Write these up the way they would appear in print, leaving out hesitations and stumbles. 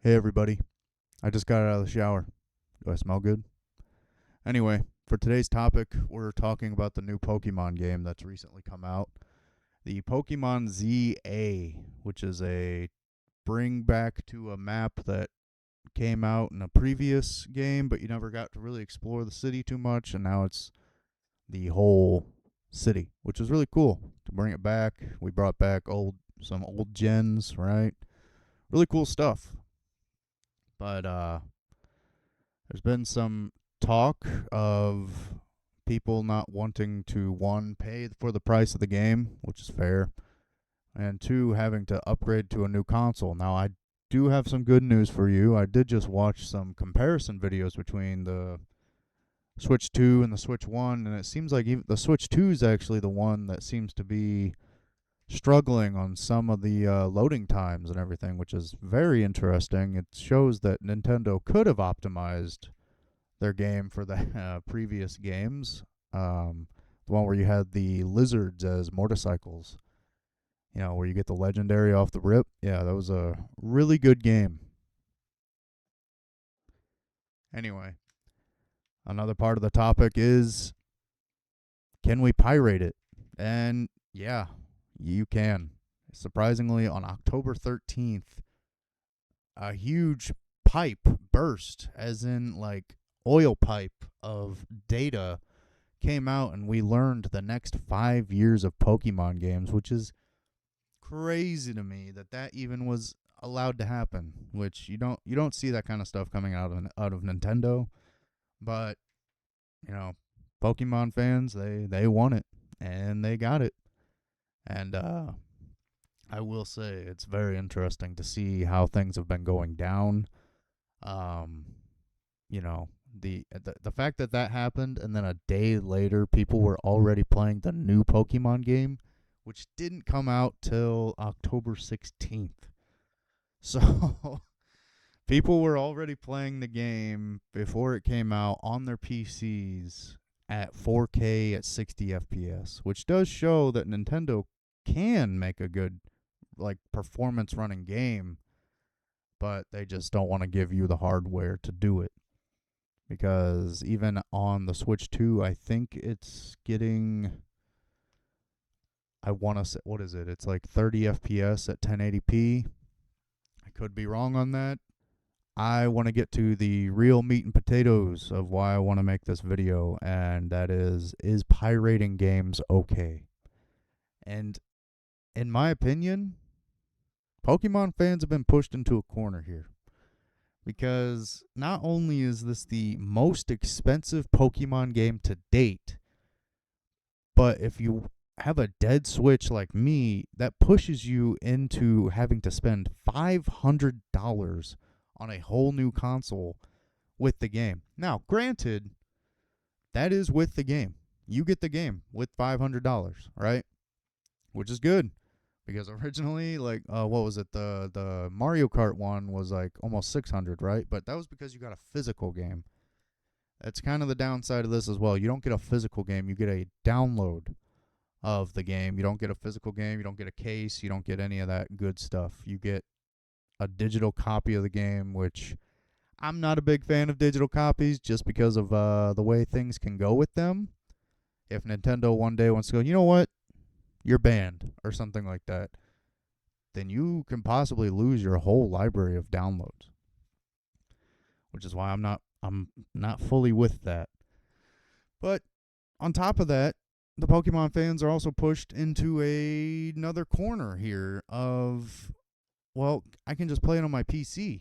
Hey everybody, I just got out of the shower. Do I smell good? Anyway, for today's topic, we're talking about the new Pokemon game that's recently come out. The Pokemon ZA, which is a bring back to a map that came out in a previous game, but you never got to really explore the city too much, and now it's the whole city, which is really cool to bring it back. We brought back some old gens, right? Really cool stuff. But there's been some talk of people not wanting to, one, pay for the price of the game, which is fair, and two, having to upgrade to a new console. Now, I do have some good news for you. I did just watch some comparison videos between the Switch 2 and the Switch 1, and it seems like even the Switch 2 is actually the one that seems to be struggling on some of the loading times and everything, which is very interesting. It shows that Nintendo could have optimized their game for the previous games. The one where you had the lizards as motorcycles, where you get the legendary off the rip. Yeah, that was a really good game. Anyway, another part of the topic is, can we pirate it? And yeah, you can. Surprisingly, on October 13th, a huge pipe burst, as in like oil pipe of data, came out, and we learned the next 5 years of Pokemon games, which is crazy to me that even was allowed to happen. Which you don't see that kind of stuff coming out of Nintendo, but you know, Pokemon fans, they want it and they got it, and I will say it's very interesting to see how things have been going down. Um, the fact that happened, and then a day later people were already playing the new Pokemon game, which didn't come out till October 16th. So people were already playing the game before it came out on their PCs at 4K at 60 FPS, which does show that Nintendo can make a good like performance running game, but they just don't want to give you the hardware to do it. Because even on the Switch 2, I think it's getting, I want to say, what is it? It's like 30 FPS at 1080p. I could be wrong on that. I want to get to the real meat and potatoes of why I want to make this video, and that is pirating games okay? And in my opinion, Pokemon fans have been pushed into a corner here. Because not only is this the most expensive Pokemon game to date, but if you have a dead Switch like me, that pushes you into having to spend $500 on a whole new console with the game. Now, granted, that is with the game. You get the game with $500, right? Which is good. Because originally, like, what was it? The Mario Kart one was like almost 600, right? But that was because you got a physical game. That's kind of the downside of this as well. You don't get a physical game, you get a download of the game. You don't get a physical game, you don't get a case, you don't get any of that good stuff. You get a digital copy of the game, which I'm not a big fan of digital copies just because of the way things can go with them. If Nintendo one day wants to go, you know what? You're banned or something like that, then you can possibly lose your whole library of downloads. Which is why I'm not fully with that. But on top of that, the Pokemon fans are also pushed into another corner here of, well, I can just play it on my PC.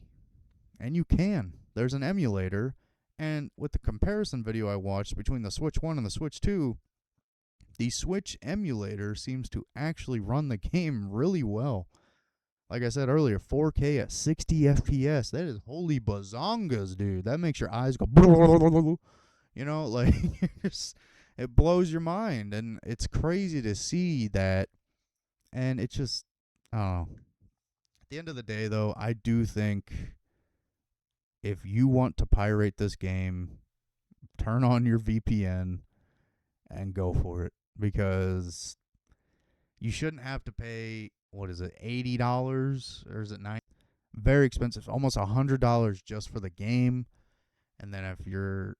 And you can. There's an emulator. And with the comparison video I watched between the Switch 1 and the Switch 2, the Switch emulator seems to actually run the game really well. Like I said earlier, 4K at 60 FPS. That is holy bazongas, dude. That makes your eyes go, like it blows your mind. And it's crazy to see that. And it's just, I don't know. At the end of the day, though, I do think if you want to pirate this game, turn on your VPN and go for it. Because you shouldn't have to pay, what is it, $80 or is it $90? Very expensive, almost $100 just for the game. And then if you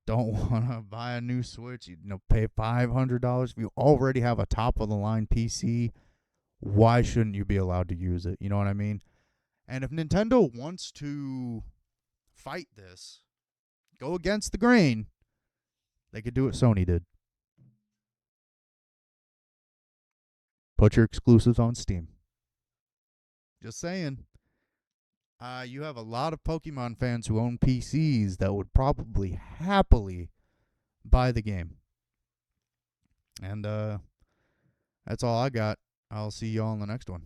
don't want to buy a new Switch, pay $500. If you already have a top of the line PC, why shouldn't you be allowed to use it? You know what I mean? And if Nintendo wants to fight this, go against the grain, they could do what Sony did. Put your exclusives on Steam. Just saying. You have a lot of Pokemon fans who own PCs that would probably happily buy the game. And that's all I got. I'll see you all in the next one.